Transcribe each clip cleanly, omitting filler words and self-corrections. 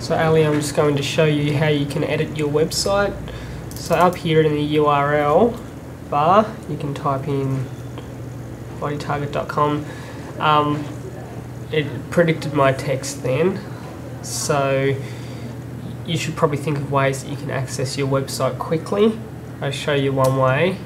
So Ali, I'm just going to show you how you can edit your website. So up here in the URL bar, you can type in bodytarget.com. It predicted my text then, so you should probably think of ways that you can access your website quickly. I'll show you one way.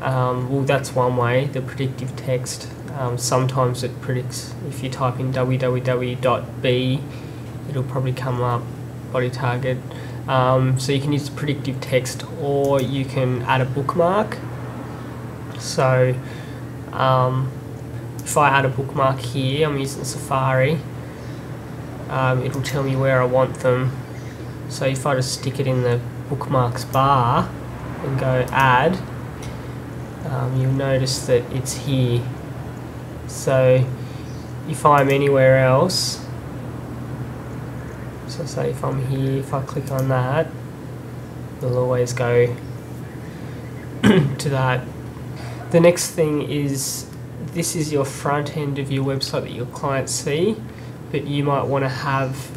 Well, that's one way, the predictive text. Sometimes it predicts, if you type in www.b, it'll probably come up body target. So you can use the predictive text, or you can add a bookmark. So if I add a bookmark here, I'm using Safari, it'll tell me where I want them. So if I just stick it in the bookmarks bar and go add, you'll notice that it's here. So if I'm anywhere else, so say if I'm here, if I click on that, it'll always go to that. The next thing is, this is your front end of your website that your clients see, but you might want to have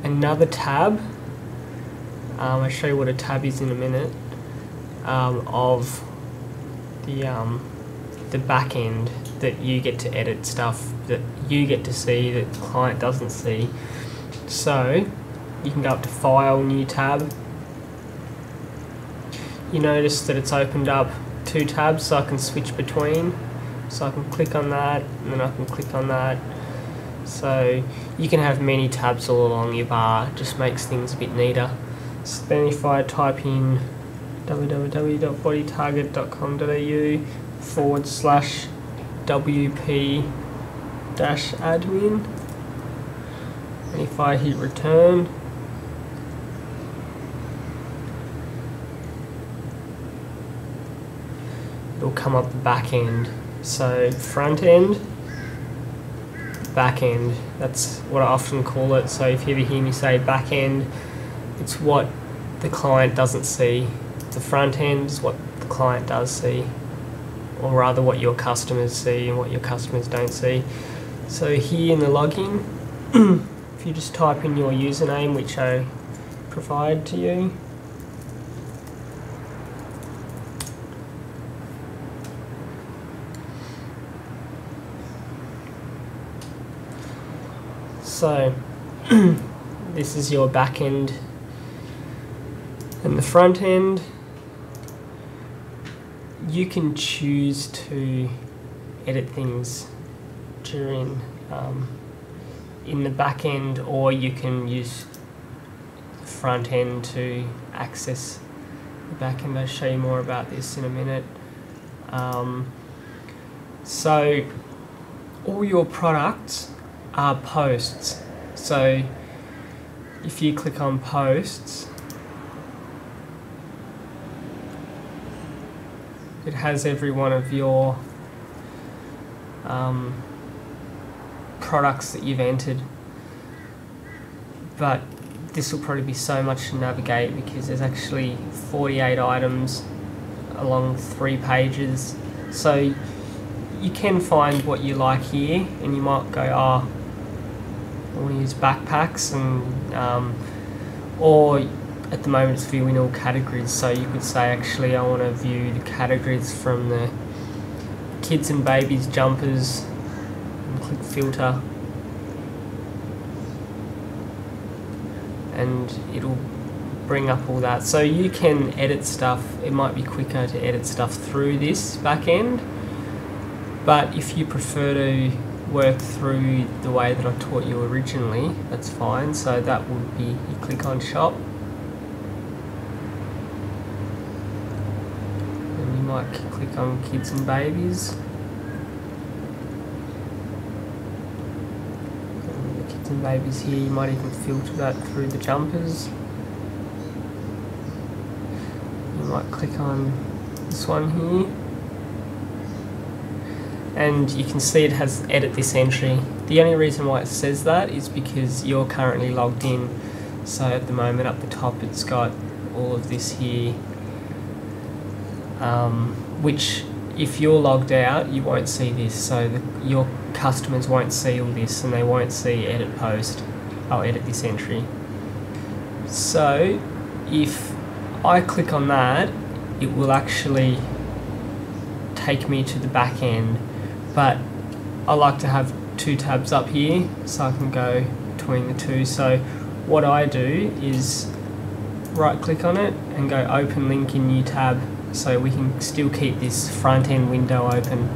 another tab. I'll show you what a tab is in a minute, of the back end that you get to edit stuff that you get to see that the client doesn't see. So you can go up to File, New Tab. You notice that it's opened up two tabs, so I can switch between. So I can click on that, and then I can click on that. So you can have many tabs all along your bar. It just makes things a bit neater. So then if I type in www.bodytarget.com.au/wp-admin, and if I hit return, it'll come up the back end. So front end, back end, that's what I often call it. So if you ever hear me say back end, it's what the client doesn't see. The front end is what the client does see, or rather what your customers see and what your customers don't see. So here in the login, if you just type in your username, which I provide to you, so this is your back end and the front end. You can choose to edit things during in the back end, or you can use the front end to access the back end. I'll show you more about this in a minute. So all your products are posts. So if you click on posts, it has every one of your products that you've entered. But this will probably be so much to navigate, because there's actually 48 items along 3 pages. So you can find what you like here, and you might go, oh, I want to use backpacks, and or at the moment it's viewing all categories. So you could say, actually, I want to view the categories from the kids and babies jumpers, and click filter, and it'll bring up all that. So you can edit stuff. It might be quicker to edit stuff through this back end, but if you prefer to work through the way that I taught you originally, that's fine. So that would be, you click on shop, and you might click on kids and babies, and the kids and babies here, you might even filter that through the jumpers. You might click on this one here, and you can see it has edit this entry. The only reason why it says that is because you're currently logged in. So at the moment up the top it's got all of this here, which if you're logged out you won't see this. So your customers won't see all this, and they won't see edit post. I'll edit this entry. So if I click on that, it will actually take me to the back end, but I like to have two tabs up here so I can go between the two. So what I do is right click on it and go open link in new tab, so we can still keep this front end window open.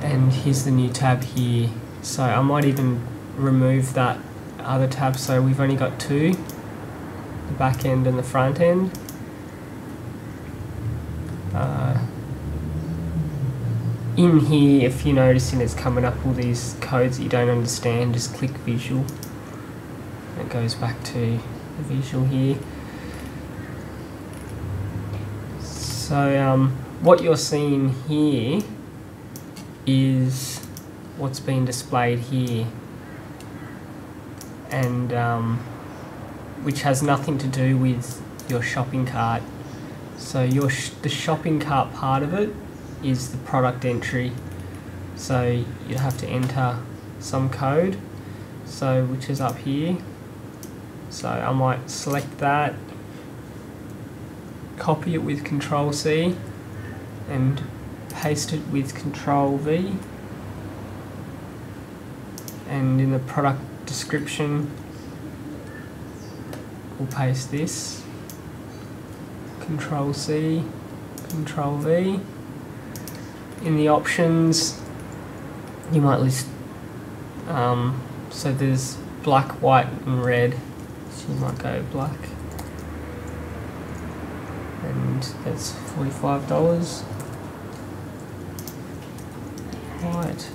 And here's the new tab here. So I might even remove that other tab, so we've only got two, the back end and the front end. In here, if you're noticing it's coming up all these codes that you don't understand, just click visual. It goes back to the visual here. So what you're seeing here is what's been displayed here, and which has nothing to do with your shopping cart. So the shopping cart part of it is the product entry. So you have to enter some code, so which is up here. So I might select that, copy it with Control-C, and paste it with Control-V. And in the product description, we'll paste this. Control-C, Control-V. In the options, you might list, so there's black, white and red, so you might go black, and that's $45. White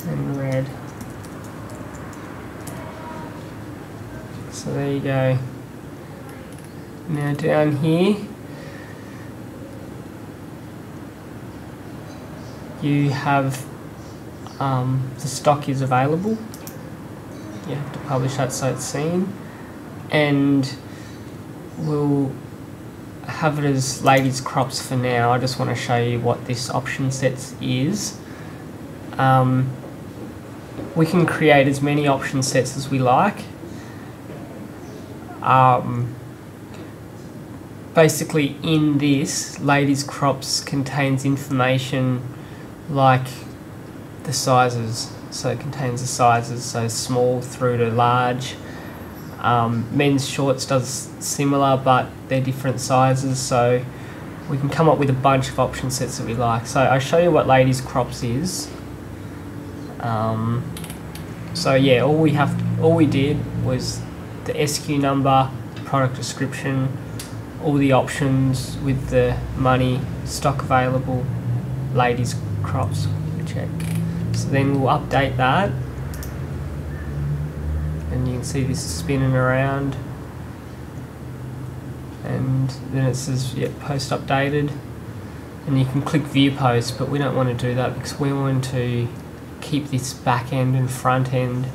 and red. So there you go. Now down here, you have the stock is available. You have to publish that so it's seen, and we'll have it as ladies crops for now. I just want to show you what this option sets is. We can create as many option sets as we like. Basically in this, ladies crops contains information like the sizes. So it contains the sizes, so small through to large. Men's shorts does similar, but they're different sizes, so we can come up with a bunch of option sets that we like. So I'll show you what ladies crops is. So yeah, all we did was the SKU number, product description, all the options with the money, stock available, ladies crops, we check. So then we'll update that, and you can see this is spinning around, and then it says post updated, and you can click view post, but we don't want to do that because we want to keep this back end and front end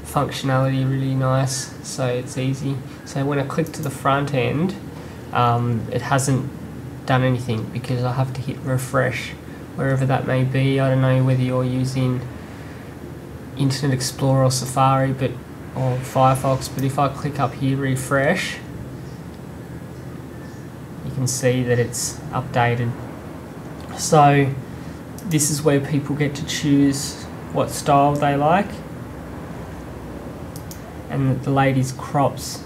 functionality really nice, so it's easy. So when I click to the front end, it hasn't done anything because I have to hit refresh wherever that may be. I don't know whether you're using Internet Explorer or Safari or Firefox, but if I click up here, refresh, you can see that it's updated. So this is where people get to choose what style they like, and the ladies crops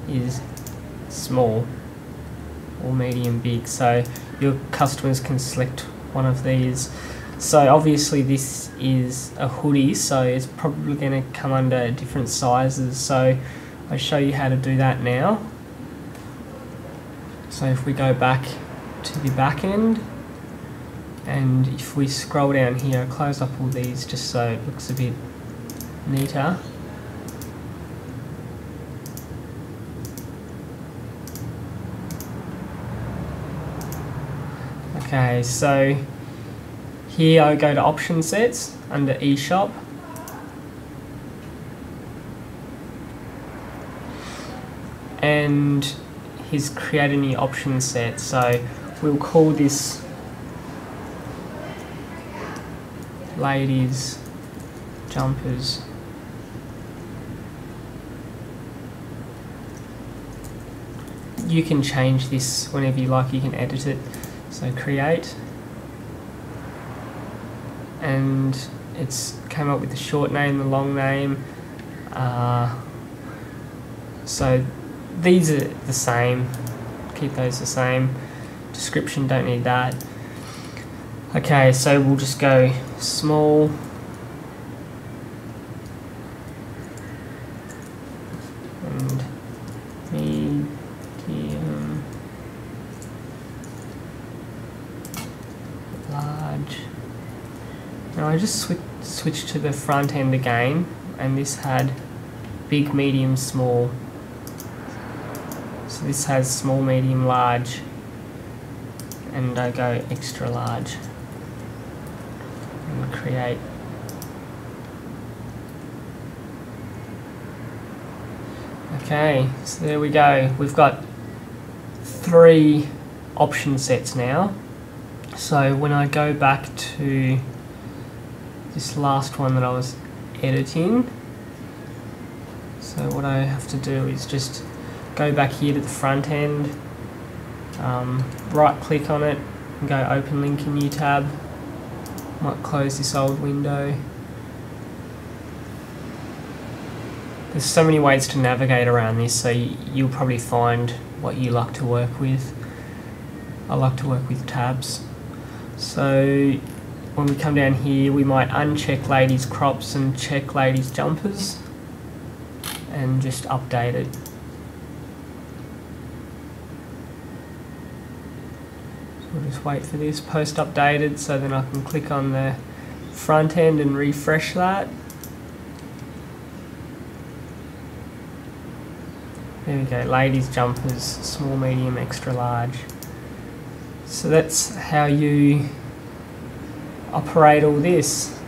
is small or medium big, so your customers can select one of these. So obviously this is a hoodie, so it's probably going to come under different sizes, so I'll show you how to do that now. So if we go back to the back end, and if we scroll down here, I'll close up all these just so it looks a bit neater. Okay, so here I go to option sets under eShop, and he's created a new option set, so we'll call this ladies jumpers, you can change this whenever you like, you can edit it. So create, and it's came up with the short name, the long name. So these are the same, keep those the same. Description, don't need that. Okay, so we'll just go small, and medium, large. Now I just switched to the front end again, and this had big, medium, small. So this has small, medium, large, and I go extra large and create. Okay, so there we go. We've got 3 option sets now. So when I go back to this last one that I was editing, so what I have to do is just go back here to the front end, right click on it and go open link in new tab. Might close this old window. There's so many ways to navigate around this, so you'll probably find what you like to work with. I like to work with tabs. So when we come down here, we might uncheck ladies crops and check ladies jumpers and just update it. We'll just wait for this post updated, so then I can click on the front end and refresh that. There we go, ladies jumpers, small, medium, extra large. So that's how you operate all this.